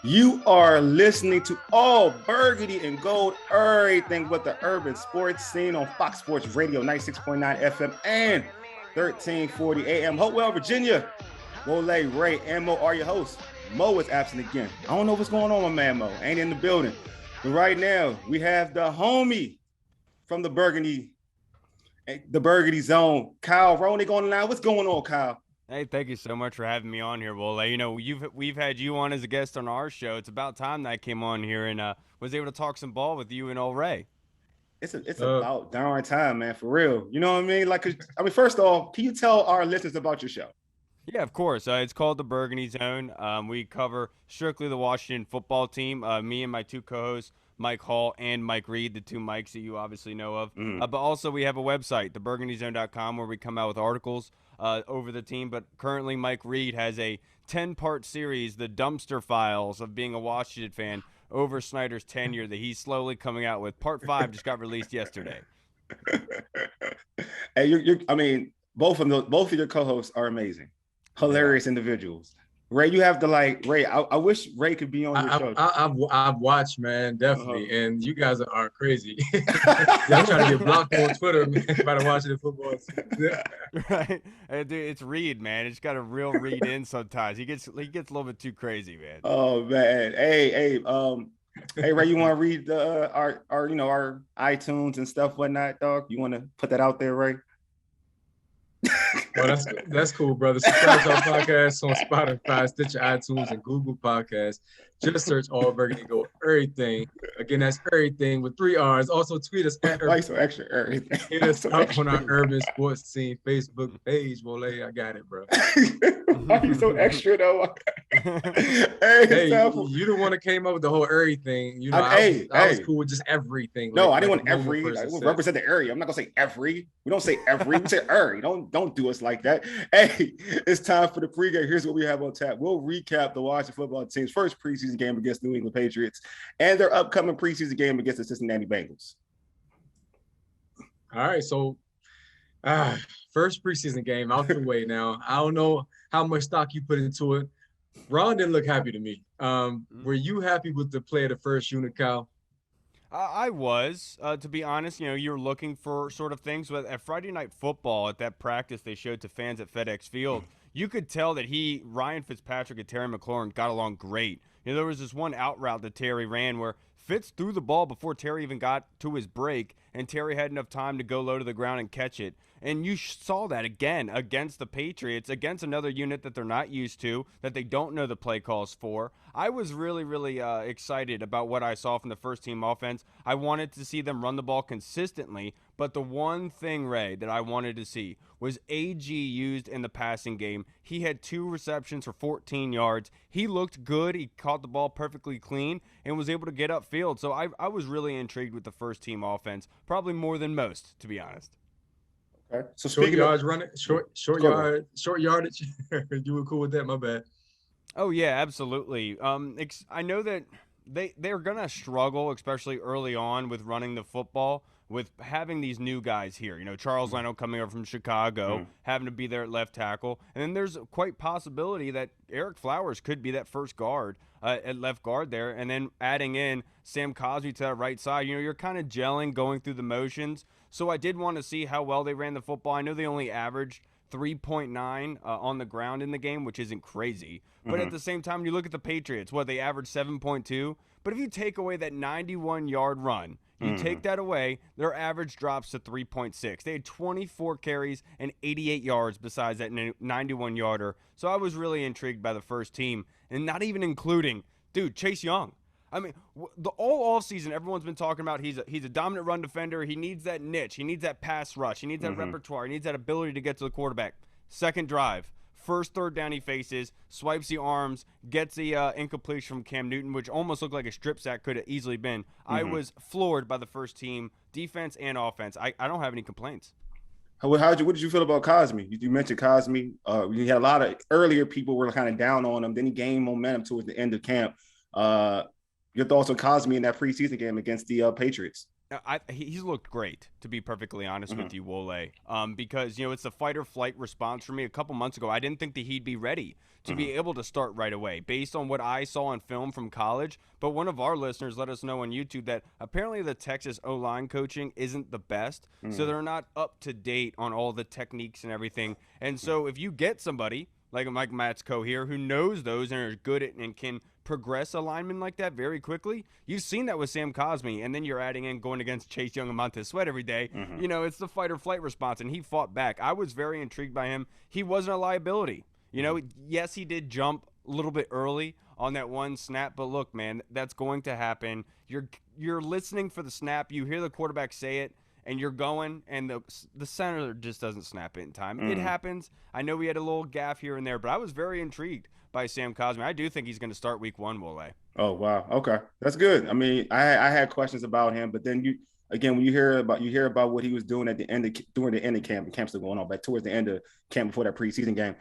You are listening to all Burgundy and Gold, everything but the urban sports scene on Fox Sports Radio, 96.9 FM and 1340 AM. Hopewell, Virginia. Wole, Ray, and Mo are your hosts. Mo is absent again. I don't know what's going on, my man Mo. Ain't in the building. But right now, we have the homie from the Burgundy Zone, Kyle Roenick on the line. What's going on, Kyle? Hey, thank you so much for having me on here, Wole. You know, we've had you on as a guest on our show. It's about time that I came on here and was able to talk some ball with you and old Ray. It's about darn time, man, for real. You know what I mean? Like, first off, can you tell our listeners about your show? Yeah, of course. It's called the Burgundy Zone. We cover strictly the Washington football team. Me and my two co-hosts, Mike Hall and Mike Reed, the two Mikes that you obviously know of. But also we have a website, theburgundyzone.com, where we come out with articles over the team. But currently Mike Reed has a 10-part series, The Dumpster Files of Being a Washington Fan, over Snyder's tenure that he's slowly coming out with. Part 5 just got released yesterday. Hey, I mean, both of your co-hosts are amazing. Hilarious individuals. Ray, you have to Ray. I wish Ray could be on your show. I've watched, man, definitely, and you guys are crazy. Y'all trying to get blocked on Twitter, man, by watching the football. Right, dude, it's Reed, man. It's got a real Reed in sometimes. He gets a little bit too crazy, man. Oh man, hey, Ray, you want to read our our iTunes and stuff, whatnot, dog? You want to put that out there, Ray? Well, that's cool, brother. Subscribe to our podcast on Spotify, Stitcher, iTunes, and Google Podcasts. Just search All Burgundy Go Errrything. Again, that's Errrything with 3 R's. Also, tweet us at Like so extra Errrything. Hit us up on our Urban Sports Scene Facebook page. Wole, I got it, bro. Why you so extra though? Hey, you the one that came up with the whole Errrything. You know, I was cool with just everything. No, I didn't want every. I will represent the area. I'm not gonna say every. We don't say every. We say Erry. Don't do us like that. Hey, it's time for the pregame. Here's what we have on tap. We'll recap the Washington football team's first preseason game against New England Patriots and their upcoming preseason game against the Cincinnati Bengals. All right, so first preseason game out the way now. I don't know how much stock you put into it. Ron didn't look happy to me. Were you happy with the play of the first unit, Kyle? I was, to be honest. You know, you're looking for sort of things. But at Friday Night Football, at that practice they showed to fans at FedEx Field, you could tell that Ryan Fitzpatrick and Terry McLaurin got along great. You know, there was this one out route that Terry ran where Fitz threw the ball before Terry even got to his break, and Terry had enough time to go low to the ground and catch it. And you saw that again against the Patriots, against another unit that they're not used to, that they don't know the play calls for. I was really, really excited about what I saw from the first team offense. I wanted to see them run the ball consistently, but the one thing, Ray, that I wanted to see was AG used in the passing game. He had 2 receptions for 14 yards. He looked good. He caught the ball perfectly clean and was able to get upfield. So I was really intrigued with the first team offense, probably more than most, to be honest. Okay. So short yards running, short yardage. You were cool with that? My bad. Oh yeah, absolutely. I know that they're gonna struggle, especially early on, with running the football, with having these new guys here. You know, Charles Leno coming over from Chicago, having to be there at left tackle, and then there's quite possibility that Eric Flowers could be that first guard at left guard there, and then adding in Sam Cosmi to that right side. You know, you're kind of gelling, going through the motions. So I did want to see how well they ran the football. I know they only averaged 3.9 on the ground in the game, which isn't crazy. But at the same time, you look at the Patriots, they averaged 7.2. But if you take away that 91-yard run, you take that away, their average drops to 3.6. They had 24 carries and 88 yards besides that 91-yarder. So I was really intrigued by the first team, and not even including, Chase Young. I mean, all offseason, everyone's been talking about he's a dominant run defender. He needs that niche. He needs that pass rush. He needs that repertoire. He needs that ability to get to the quarterback. Second drive, first third down he faces, swipes the arms, gets the incompletion from Cam Newton, which almost looked like a strip sack could have easily been. I was floored by the first team, defense and offense. I don't have any complaints. What did you feel about Cosmi? You mentioned Cosmi. We had a lot of earlier people were kind of down on him. Then he gained momentum towards the end of camp. Your thoughts on Cosmi in that preseason game against the Patriots? He's looked great, to be perfectly honest Mm-hmm. with you, Wole. Because it's the fight or flight response for me. A couple months ago, I didn't think that he'd be ready to Mm-hmm. be able to start right away, based on what I saw on film from college. But one of our listeners let us know on YouTube that apparently the Texas O-line coaching isn't the best, so they're not up to date on all the techniques and everything. And so if you get somebody like Mike Matsko here who knows those and are good at and can progress a lineman like that very quickly. You've seen that with Sam Cosmi, and then you're adding in going against Chase Young and Montez Sweat every day. Mm-hmm. It's the fight or flight response, and he fought back. I was very intrigued by him. He wasn't a liability. Yes, he did jump a little bit early on that one snap, but look, man, that's going to happen. You're listening for the snap. You hear the quarterback say it, and you're going, and the center just doesn't snap it in time. It happens. I know we had a little gaff here and there, but I was very intrigued by Sam Cosmi. I do think he's going to start week 1, Wole. Oh, wow. Okay. That's good. I mean, I had questions about him, but then when you hear about what he was doing during the end of camp, the camp's still going on, but towards the end of camp before that preseason game,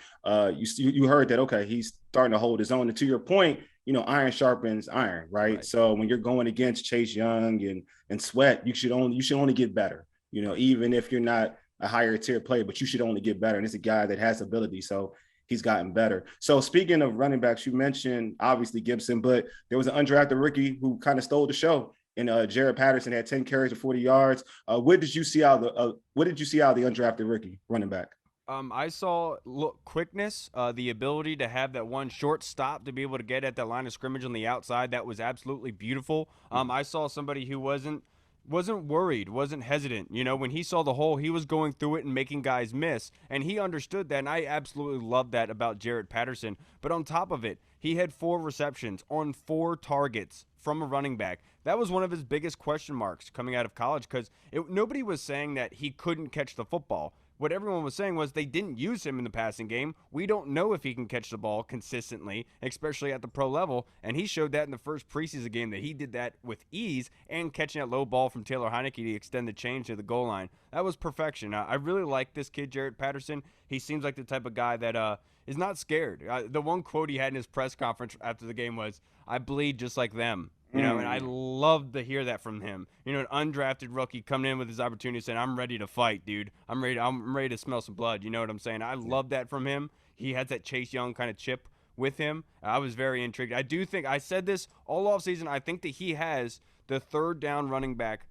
you heard that, okay, he's starting to hold his own. And to your point, iron sharpens iron, right? So when you're going against Chase Young and Sweat, you should only get better, even if you're not a higher tier player, but you should only get better. And it's a guy that has ability. So he's gotten better. So speaking of running backs, you mentioned obviously Gibson, but there was an undrafted rookie who kind of stole the show. And Jared Patterson had 10 carries for 40 yards. What did you see out of the undrafted rookie running back? I saw quickness, the ability to have that one short stop to be able to get at that line of scrimmage on the outside. That was absolutely beautiful. I saw somebody who wasn't worried, wasn't hesitant. When he saw the hole, he was going through it and making guys miss, and he understood that, and I absolutely love that about Jared Patterson. But on top of it, he had 4 receptions on 4 targets from a running back. That was one of his biggest question marks coming out of college, because nobody was saying that he couldn't catch the football. What everyone was saying was they didn't use him in the passing game. We don't know if he can catch the ball consistently, especially at the pro level. And he showed that in the first preseason game, that he did that with ease, and catching that low ball from Taylor Heineke to extend the change to the goal line. That was perfection. I really like this kid, Jared Patterson. He seems like the type of guy that is not scared. The one quote he had in his press conference after the game was, "I bleed just like them." And I love to hear that from him. An undrafted rookie coming in with his opportunity saying, "I'm ready to fight, dude. I'm ready to smell some blood." You know what I'm saying? I love that from him. He has that Chase Young kind of chip with him. I was very intrigued. I do think, I said this all offseason, I think that he has the third down running back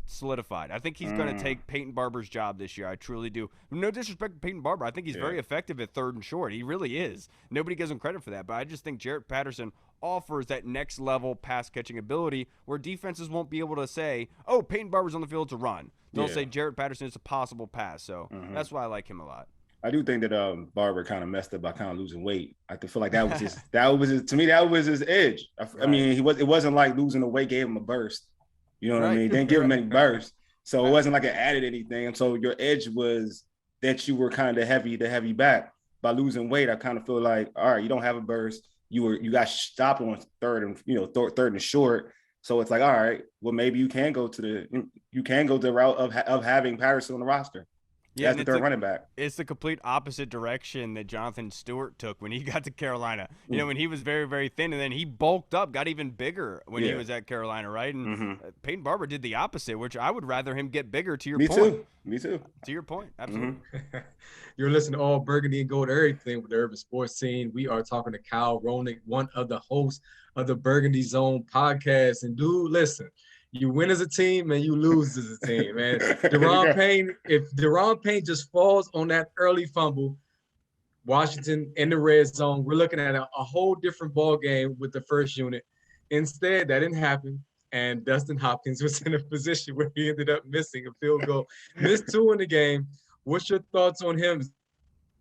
solidified. I think he's going to take Peyton Barber's job this year. I truly do. No disrespect to Peyton Barber. I think he's very effective at third and short. He really is. Nobody gives him credit for that. But I just think Jared Patterson offers that next level pass catching ability where defenses won't be able to say, "Oh, Peyton Barber's on the field to run." They'll say Jared Patterson is a possible pass. So that's why I like him a lot. I do think that Barber kind of messed up by kind of losing weight. I feel like that was his to me, that was his edge. I mean, it wasn't like losing the weight gave him a burst. You know what I mean? Didn't give him any burst. So it wasn't like it added anything. And so your edge was that you were kind of the heavy back. By losing weight, I kind of feel like, all right, you don't have a burst. You got stopped on third and short. So it's like, all right, well, maybe you can go the route of having Patterson on the roster. Yeah, that's the third running back. It's the complete opposite direction that Jonathan Stewart took when he got to Carolina. When he was very, very thin, and then he bulked up, got even bigger when he was at Carolina, right? And Peyton Barber did the opposite, which I would rather him get bigger, to your point. Me too. To your point, absolutely. You're listening to All Burgundy and Gold Errrything with the Urban Sports Scene. We are talking to Kyle Roenick, one of the hosts of the Burgundy Zone podcast. And dude, listen, you win as a team and you lose as a team, man. Deron Payne, if Deron Payne just falls on that early fumble, Washington in the red zone, we're looking at a whole different ball game with the first unit. Instead, that didn't happen. And Dustin Hopkins was in a position where he ended up missing a field goal. Missed 2 in the game. What's your thoughts on him?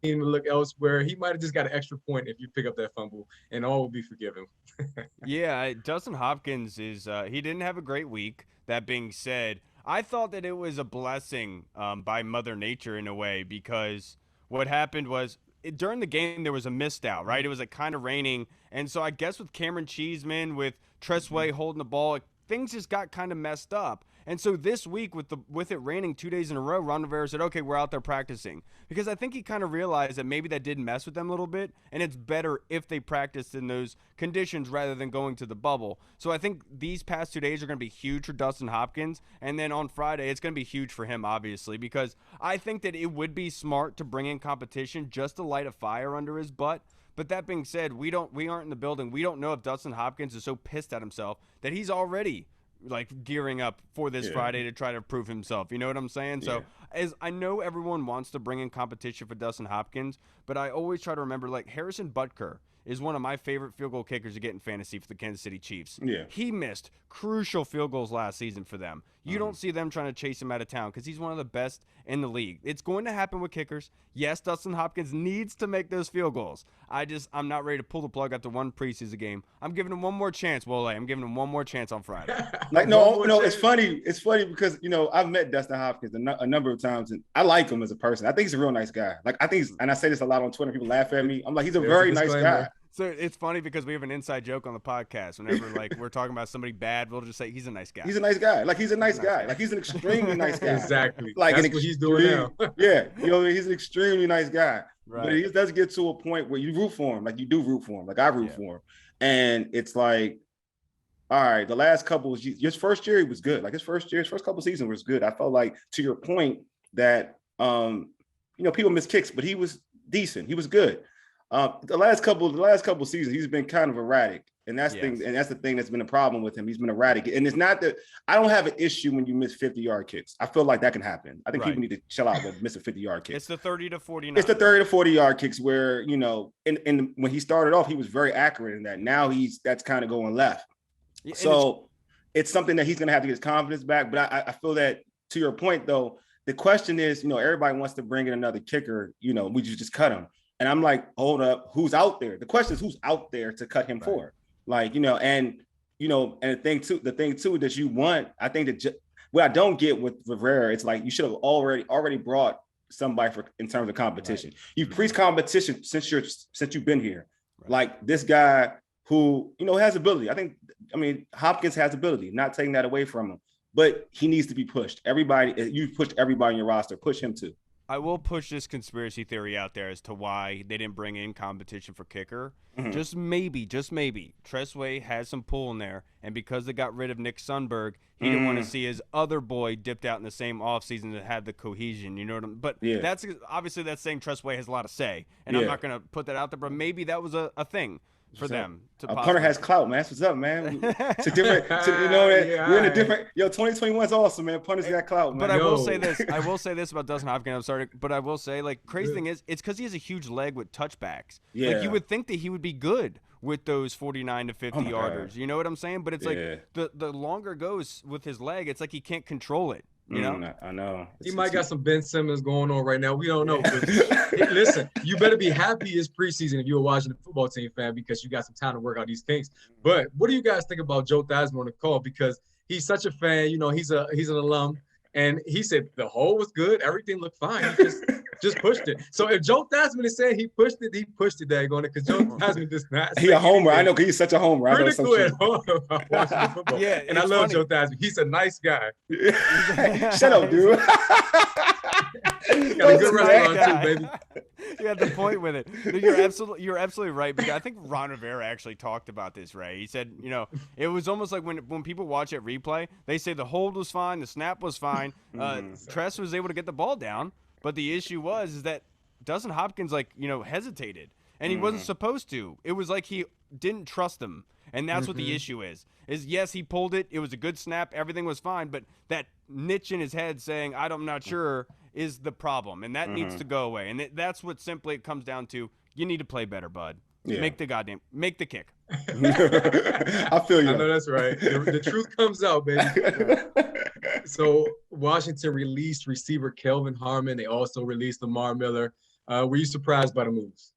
To look elsewhere. He might have just got an extra point if you pick up that fumble, and all will be forgiven. Yeah, Dustin Hopkins he didn't have a great week. That being said, I thought that it was a blessing by Mother Nature in a way, because what happened was during the game there was a missed out, right? It was like kind of raining, and so I guess with Cameron Cheeseman, with Tressway holding the ball, things just got kind of messed up. And so this week, with it raining 2 days in a row, Ron Rivera said, okay, we're out there practicing. Because I think he kind of realized that maybe that did mess with them a little bit, and it's better if they practiced in those conditions rather than going to the bubble. So I think these past 2 days are going to be huge for Dustin Hopkins, and then on Friday, it's going to be huge for him, obviously, because I think that it would be smart to bring in competition just to light a fire under his butt. But that being said, we aren't in the building. We don't know if Dustin Hopkins is so pissed at himself that he's already like gearing up for this Friday to try to prove himself. You know what I'm saying? So as I know everyone wants to bring in competition for Dustin Hopkins, but I always try to remember like Harrison Butker is one of my favorite field goal kickers to get in fantasy for the Kansas City Chiefs. Yeah. He missed crucial field goals last season for them. You don't see them trying to chase him out of town because he's one of the best in the league. It's going to happen with kickers. Yes, Dustin Hopkins needs to make those field goals. I'm not ready to pull the plug after one preseason game. I'm giving him one more chance, Wole. I'm giving him one more chance on Friday. Like, no, it's funny. It's funny because, I've met Dustin Hopkins a number of times, and I like him as a person. I think he's a real nice guy. Like, I think and I say this a lot on Twitter, people laugh at me. I'm like, he's a very nice guy. So it's funny because we have an inside joke on the podcast. Whenever like we're talking about somebody bad, we'll just say he's a nice guy. He's a nice guy. Like he's a nice guy. Like he's an extremely nice guy. Exactly. Like that's what he's doing now. Yeah, he's an extremely nice guy. Right. But he does get to a point where you root for him. Like you do root for him. Like I root for him. And it's like, all right, the last couple of years, his first year he was good. Like his first couple of seasons was good. I felt like to your point that people miss kicks, but he was decent. He was good. The last couple of seasons, he's been kind of erratic, and that's the thing that's been a problem with him. He's been erratic, and it's not that I don't have an issue when you miss 50-yard kicks. I feel like that can happen. I think people need to chill out with missing 50-yard kicks. It's the 30 to 49. It's the 30 to 40-yard kicks where and when he started off, he was very accurate in that. Now that's kind of going left. Yeah, so it's something that he's going to have to get his confidence back. But I feel that to your point though, the question is, everybody wants to bring in another kicker. We just cut him. And I'm like, hold up, who's out there? The question is, who's out there to cut him for? Like, and the thing too that you want, I think that what I don't get with Rivera, it's like you should have already brought somebody in terms of competition. Right. You've preached competition since you've been here. Right. Like this guy who has ability. Hopkins has ability. Not taking that away from him, but he needs to be pushed. You've pushed everybody on your roster. Push him too. I will push this conspiracy theory out there as to why they didn't bring in competition for kicker. Mm-hmm. Just maybe, Tressway has some pull in there, and because they got rid of Nick Sundberg, he didn't want to see his other boy dipped out in the same offseason to have the cohesion. You know what I mean? But that's obviously that's saying Tressway has a lot of say, and I'm not going to put that out there, but maybe that was a thing for them. A punter has clout, man. That's what's up, man. It's a different, we're in a different. 2021 is awesome, man. Punters got clout, man. But I will say this about Dustin Hopkins. I'm sorry, but I will say, like, crazy thing is, it's because he has a huge leg with touchbacks. Yeah. Like you would think that he would be good with those 49 to 50 yarders. You know what I'm saying? But it's like the longer it goes with his leg, it's like he can't control it. You know? I know. He might got some Ben Simmons going on right now. We don't know. Listen, you better be happy it's preseason if you're a Washington football team fan because you got some time to work out these kinks. But what do you guys think about Joe Theismann on the call? Because he's such a fan. He's an alum. And he said the hole was good. Everything looked fine. He just pushed it. So if Joe Theismann is saying he pushed it, daggone it, because Joe Theismann does not. He a homer. I know because he's such a homer. Critical at home about Washington football. Yeah, and I love Joe Theismann. He's a nice guy. Shut up, dude. Got a good restaurant too, baby. You had the point with it. You're absolutely right. Because I think Ron Rivera actually talked about this, Ray. He said, it was almost like when people watch it replay, they say the hold was fine, the snap was fine. Tress was able to get the ball down, but the issue is that Dustin Hopkins hesitated, and he wasn't supposed to. It was like he didn't trust him, and that's what the issue is. Yes, he pulled it. It was a good snap. Everything was fine, but that niche in his head saying, I'm not sure, is the problem, and that needs to go away. And that's what simply it comes down to. You need to play better, bud. Yeah. Make the kick. I feel you. I know that's right. The truth comes out, baby. So Washington released receiver Kelvin Harmon. They also released Lamar Miller. Were you surprised by the moves?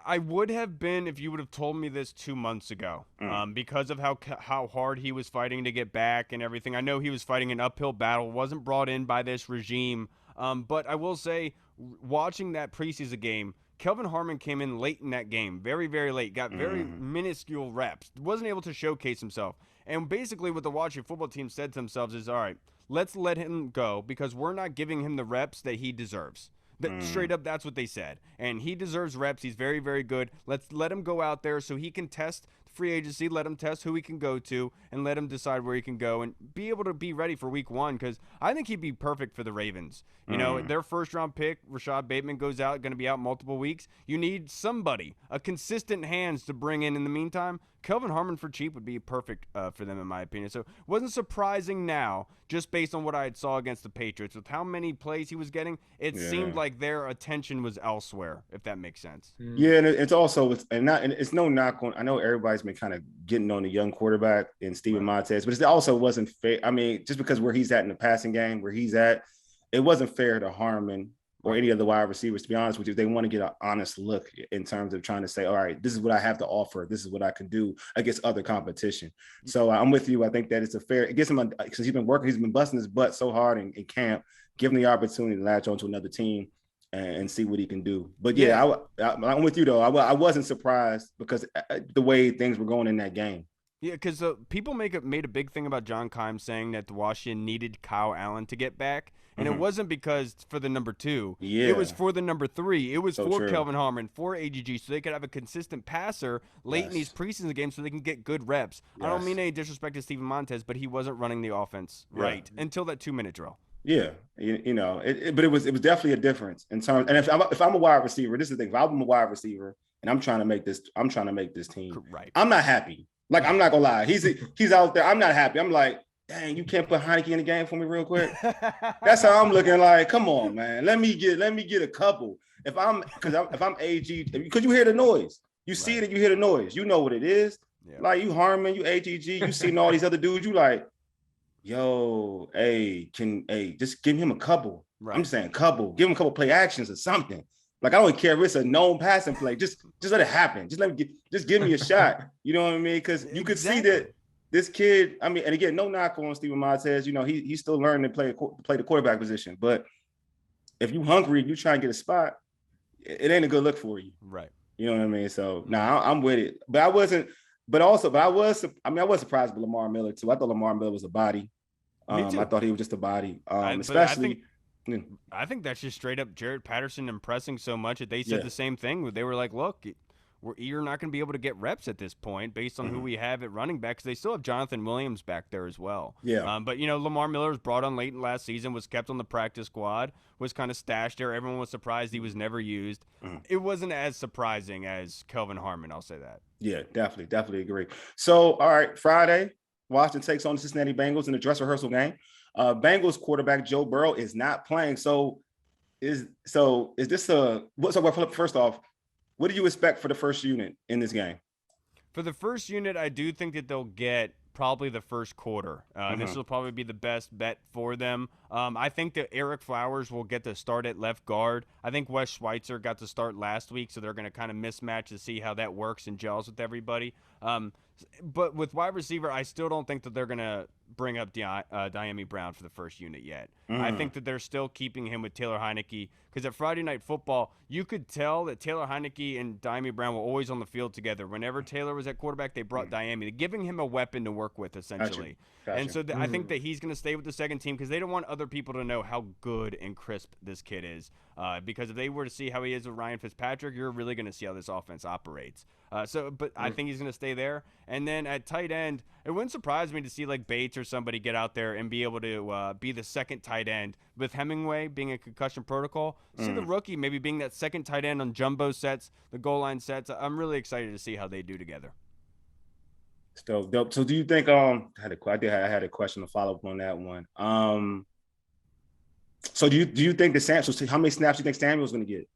I would have been if you would have told me this 2 months ago, because of how hard he was fighting to get back and everything. I know he was fighting an uphill battle, wasn't brought in by this regime. But I will say, watching that preseason game, Kelvin Harmon came in late in that game, very, very late, got very minuscule reps, wasn't able to showcase himself. And basically what the Washington football team said to themselves is, all right, let's let him go because we're not giving him the reps that he deserves. Straight up, that's what they said. And he deserves reps. He's very, very good. Let's let him go out there so he can test free agency, let him test who he can go to, and let him decide where he can go and be able to be ready for week 1 because I think he'd be perfect for the Ravens. You know, their first-round pick, Rashad Bateman, goes out, going to be out multiple weeks. You need somebody, a consistent hands to bring in the meantime. Kelvin Harmon for cheap would be perfect for them, in my opinion. So it wasn't surprising now, just based on what I had saw against the Patriots. With how many plays he was getting, it seemed like their attention was elsewhere, if that makes sense. Yeah, and it's also it's no knock on. I know everybody's been kind of getting on the young quarterback in Steven Montez, but it also wasn't fair. I mean, just because where he's at in the passing game, where he's at, it wasn't fair to Harmon or any of the wide receivers, to be honest with you. They want to get an honest look in terms of trying to say, all right, this is what I have to offer. This is what I can do against other competition. So I'm with you. I think that it's it gives him, because he's been busting his butt so hard in camp, give him the opportunity to latch on to another team and see what he can do. But I'm with you though. I wasn't surprised because the way things were going in that game. Yeah, because people made a big thing about John Keim saying that the Washington needed Kyle Allen to get back. And it wasn't because for the number 2. Yeah. It was for the number 3. It was for Kelvin Harmon, for AGG, so they could have a consistent passer late in these preseason games so they can get good reps. I don't mean any disrespect to Steven Montez, but he wasn't running the offense right until that 2-minute drill. Yeah, you know, but it was definitely a difference in terms. And if I'm a wide receiver, this is the thing. If I'm a wide receiver and I'm trying to make this team, I'm not happy. Like, I'm not gonna lie. He's out there. I'm not happy. I'm like, dang, you can't put Heineke in the game for me real quick. That's how I'm looking. Like, come on, man. Let me get a couple. If I'm AG, because you hear the noise. You see it and you hear the noise. You know what it is. Yeah. Like, you Harmon, you AGG, you seen all these other dudes. You like, yo, just give him a couple. Right. I'm just saying couple. Give him a couple play actions or something. Like, I don't care if it's a known passing play. Just let it happen. Just give me a shot. You know what I mean? Because you could see that this kid, I mean, and again, no knock on Steven Montez. You know, he's still learning to play the quarterback position. But if you hungry, you try and get a spot, it ain't a good look for you. Right. You know what I mean? So, I'm with it. But I was surprised with Lamar Miller, too. I thought Lamar Miller was a body. I thought he was just a body, especially – I think that's just straight up Jared Patterson impressing so much that they said the same thing. They were like, look, you're not going to be able to get reps at this point based on who we have at running back, because they still have Jonathan Williams back there as well. Yeah. But, you know, Lamar Miller was brought on late in last season, was kept on the practice squad, was kind of stashed there. Everyone was surprised he was never used. It wasn't as surprising as Kelvin Harmon, I'll say that. Yeah, definitely agree. So, all right, Friday, Washington takes on the Cincinnati Bengals in the dress rehearsal game. Bengals quarterback Joe Burrow is not playing. So is this first off, what do you expect for the first unit in this game? For the first unit, I do think that they'll get probably the first quarter. This will probably be the best bet for them. I think that Eric Flowers will get to start at left guard. I think Wes Schweitzer got to start last week, so they're going to kind of mismatch to see how that works and gels with everybody. But with wide receiver, I still don't think that they're going to bring up Diami Brown for the first unit yet. I think that they're still keeping him with Taylor Heineke, because at Friday Night Football, you could tell that Taylor Heineke and Diami Brown were always on the field together. Whenever Taylor was at quarterback, they brought Diami, giving him a weapon to work with, essentially. Gotcha. And so I think that he's going to stay with the second team because they don't want other people to know how good and crisp this kid is. Because if they were to see how he is with Ryan Fitzpatrick, you're really going to see how this offense operates. But I think he's going to stay there. And then at tight end, it wouldn't surprise me to see like Bates or somebody get out there and be able to be the second tight end, with Hemingway being a concussion protocol. See the rookie maybe being that second tight end on jumbo sets, the goal line sets. I'm really excited to see how they do together. Still dope. So do you think I had a question to follow up on that one. So do you think how many snaps do you think Samuel's going to get?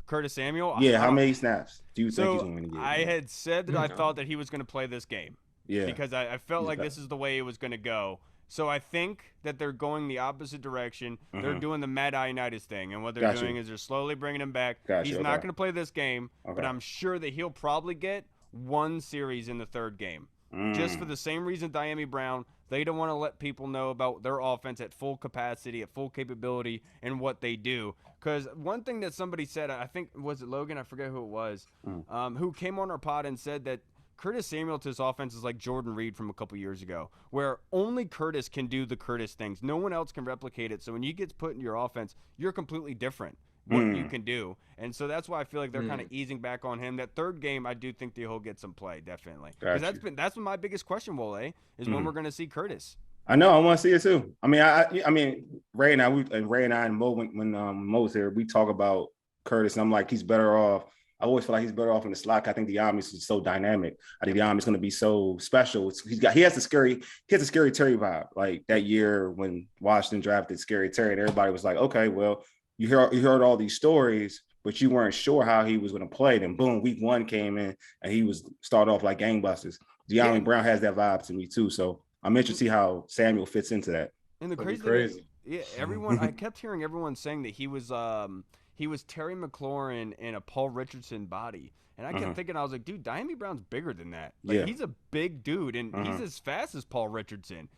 Curtis Samuel? Yeah, how many snaps do you think he's going to get? I had said that I thought that he was going to play this game. Yeah. Because I felt like this is the way it was going to go. So I think that they're going the opposite direction. They're doing the Mad Ioannidis thing, and what they're doing is they're slowly bringing him back. He's not going to play this game, but I'm sure that he'll probably get one series in the third game. just for the same reason Diami Brown. They don't want to let people know about their offense at full capacity, at full capability, and what they do. Because one thing that somebody said, I think, was it Logan? I forget who it was, who came on our pod and said that Curtis Samuel to his offense is like Jordan Reed from a couple years ago, where only Curtis can do the Curtis things. No one else can replicate it. So when you get put in your offense, you're completely different what you can do. And so that's why I feel like they're kind of easing back on him. That third game, I do think that he'll get some play, definitely. Because that's been my biggest question, Wole, is when we're going to see Curtis. I know. I want to see it too. I mean, Ray and I and Mo, when Mo's here, we talk about Curtis, and I'm like, he's better off. I always feel like he's better off in the slot. I think Diami is so dynamic. I think Diami is going to be so special. He has a scary Terry vibe. Like that year when Washington drafted Scary Terry, and everybody was like, okay, well, you heard all these stories, but you weren't sure how he was going to play. Then boom, week 1 came in and he was started off like gangbusters. Diami Brown has that vibe to me too. So I'm interested to see how Samuel fits into that. And the crazy. Yeah, everyone. I kept hearing everyone saying that he was Terry McLaurin in a Paul Richardson body. And I kept thinking, I was like, dude, Diami Brown's bigger than that. Like, he's a big dude, and he's as fast as Paul Richardson.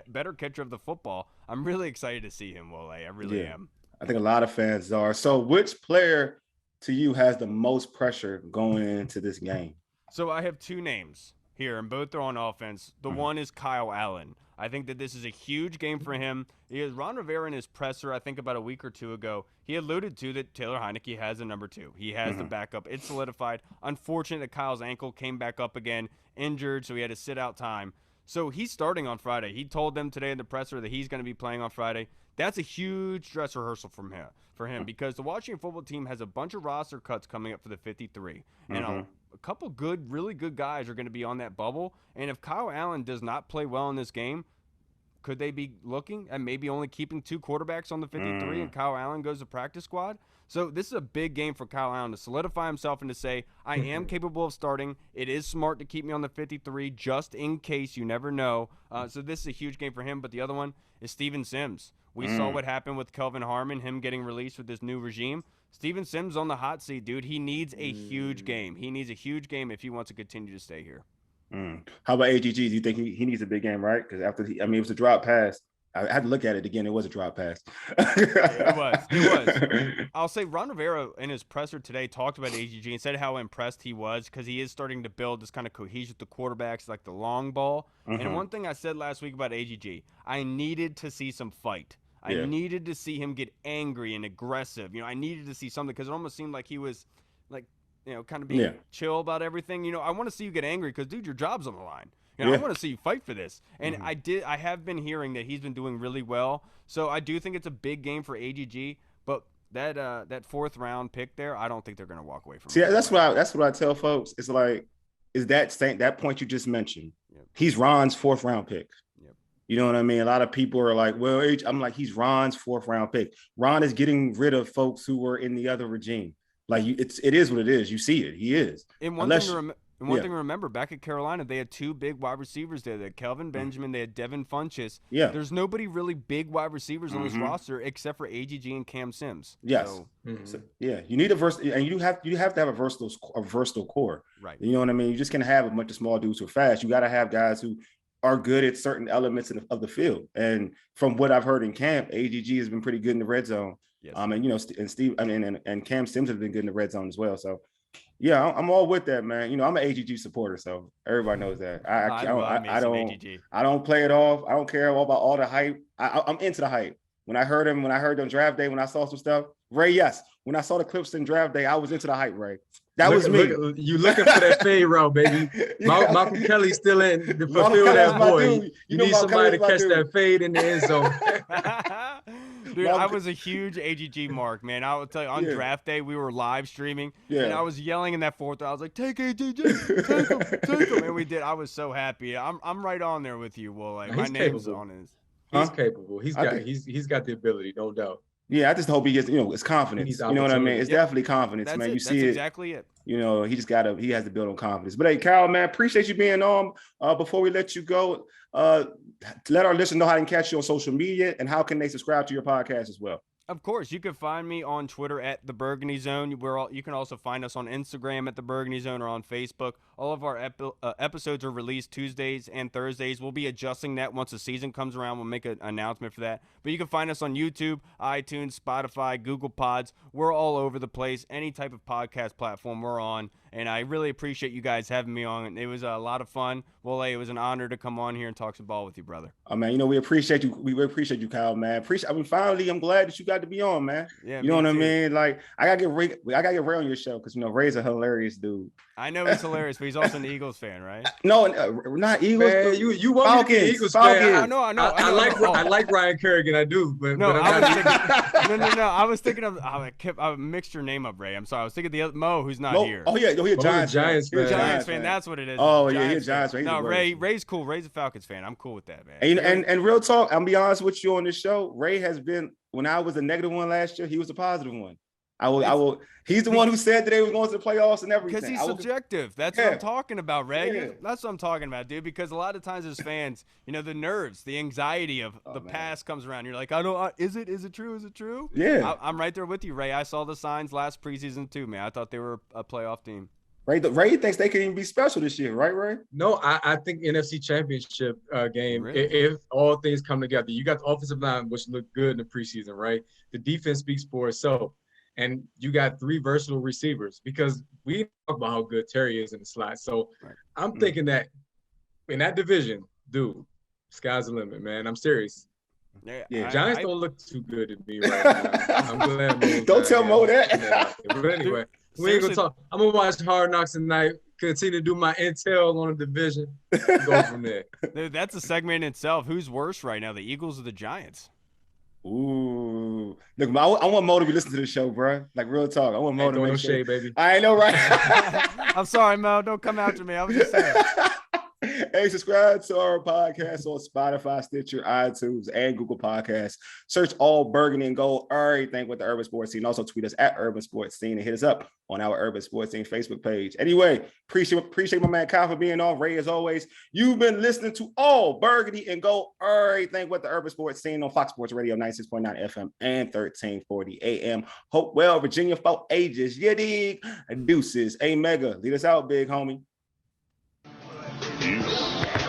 Better catcher of the football. I'm really excited to see him, Wole. I really am. I think a lot of fans are. So which player to you has the most pressure going into this game? So I have 2 names here, and both are on offense. The one is Kyle Allen. I think that this is a huge game for him. Ron Rivera in his presser, I think about a week or 2 ago, he alluded to that Taylor Heineke has a number 2. He has the backup. It's solidified. Unfortunate that Kyle's ankle came back up again, injured, so he had to sit out time. So he's starting on Friday. He told them today in the presser that he's going to be playing on Friday. That's a huge dress rehearsal for him because the Washington football team has a bunch of roster cuts coming up for the 53. And a couple really good guys are going to be on that bubble. And if Kyle Allen does not play well in this game, could they be looking at maybe only keeping 2 quarterbacks on the 53 and Kyle Allen goes to practice squad? So this is a big game for Kyle Allen to solidify himself and to say, I am capable of starting. It is smart to keep me on the 53 just in case. You never know. So this is a huge game for him. But the other one is Steven Sims. We saw what happened with Kelvin Harmon, him getting released with this new regime. Steven Sims on the hot seat, dude. He needs a huge game. He needs a huge game if he wants to continue to stay here. How about AGG? Do you think he needs a big game, right? Because it was a drop pass. I had to look at it again. It was a drop pass. It was. I'll say Ron Rivera in his presser today talked about AGG and said how impressed he was because he is starting to build this kind of cohesion with the quarterbacks, like the long ball. And one thing I said last week about AGG, I needed to see some fight. I needed to see him get angry and aggressive. I needed to see something because it almost seemed like he was like, kind of being chill about everything. I want to see you get angry because, dude, your job's on the line. I want to see you fight for this. And I have been hearing that he's been doing really well. So I do think it's a big game for AGG. But that 4th round pick there, I don't think they're going to walk away from. See, that's what I tell folks. It's like, is that point you just mentioned? He's Ron's 4th round pick. You know what I mean? A lot of people are like, well, I'm like, he's Ron's 4th round pick. Ron is getting rid of folks who were in the other regime. Like, it is what it is. You see it. He is. And one thing to remember, back at Carolina, they had 2 big wide receivers there. They had Kelvin Benjamin. They had Devin Funchess. Yeah. There's nobody really big wide receivers on this roster except for AGG and Cam Sims. Yes. So, you need and you have to have a versatile core. Right. You know what I mean? You just can't have a bunch of small dudes who are fast. You got to have guys who are good at certain elements of the field. And from what I've heard in camp, AGG has been pretty good in the red zone. Yes. And Cam Sims has been good in the red zone as well. So, yeah, I'm all with that, man. I'm an AGG supporter, so everybody knows that. I don't play it off. I don't care about all the hype. I'm into the hype. When I heard on draft day, when I saw some stuff, Ray, yes. When I saw the clips in draft day, I was into the hype, Ray. That was me. You looking for that fade route, baby. Michael Kelly's still in to fulfill that void. You need somebody to catch that fade in the end zone. Dude, I was a huge AGG mark, man. I will tell you, on draft day, we were live streaming, and I was yelling in that 4th. I was like, take AGG, take him. And we did. I was so happy. I'm right on there with you, Wole. Like, my name's on his. He's capable. He's got the ability, no doubt. Yeah, I just hope he gets, it's confidence. You know what I mean? It's definitely confidence, man. You see That's exactly it. He has to build on confidence. But hey, Kyle, man, appreciate you being on. Before we let you go, let our listeners know how they can catch you on social media and how can they subscribe to your podcast as well. Of course, you can find me on Twitter at the Burgundy Zone. You can also find us on Instagram at the Burgundy Zone or on Facebook. All of our episodes are released Tuesdays and Thursdays. We'll be adjusting that once the season comes around. We'll make an announcement for that. But you can find us on YouTube, iTunes, Spotify, Google Pods. We're all over the place. Any type of podcast platform we're on. And I really appreciate you guys having me on. It was a lot of fun. Wole, it was an honor to come on here and talk some ball with you, brother. Oh man, we appreciate you. We appreciate you, Kyle, man. Finally, I'm glad that you got to be on, man. Yeah, you know what I mean? Like, I gotta get Ray on your show because Ray's a hilarious dude. I know he's hilarious, but he's also an Eagles fan, right? No, not Eagles. Man, you want me to be Eagles fan? I know. I like Ryan Kerrigan, I do, but no, but I was thinking of I mixed your name up, Ray. I'm sorry. I was thinking the other Mo, who's not here. Oh yeah, he's a Giants fan. Giants fan. That's what it is. Oh yeah, he's a Giants fan. No, Ray's cool. Ray's a Falcons fan. I'm cool with that, man. And real talk, I'm be honest with you on this show. Ray has been, when I was a negative one last year, he was a positive one. I will. He's the one who said that they were going to the playoffs and everything. Because he's subjective. That's what I'm talking about, Ray. Yeah. That's what I'm talking about, dude. Because a lot of times as fans, the nerves, the anxiety of the past comes around. You're like, is it true? Is it true? Yeah. I'm right there with you, Ray. I saw the signs last preseason too, man. I thought they were a playoff team. Ray thinks they can even be special this year, right, Ray? No, I think NFC Championship game, really? If all things come together, you got the offensive line, which looked good in the preseason, right? The defense speaks for itself. And you got 3 versatile receivers because we talk about how good Terry is in the slot. So I'm thinking that in that division, dude, sky's the limit, man. I'm serious. Yeah, Giants don't look too good to me right now. I'm glad. Don't tell Mo that. But anyway, we ain't gonna talk. I'm gonna watch Hard Knocks tonight. Continue to do my intel on the division. Go from there. Dude, that's a segment in itself. Who's worse right now, the Eagles or the Giants? Ooh, look, I want Mo to be listening to the show, bro. Like real talk. I want Mo to make sure. Shade, baby. I know, right? I'm sorry, Mo. Don't come after me. I was just saying. Hey, subscribe to our podcast on Spotify, Stitcher, iTunes, and Google Podcasts. Search all Burgundy and Gold, everything with the Urban Sports Scene. Also tweet us at Urban Sports Scene and hit us up on our Urban Sports Scene Facebook page. Anyway, appreciate my man Kyle for being on. Ray, as always, you've been listening to all Burgundy and Gold, everything with the Urban Sports Scene on Fox Sports Radio 96.9 FM and 1340 AM. Hopewell, Virginia, for ages. You dig? Deuces. Hey, Mega, lead us out, big homie. Peace.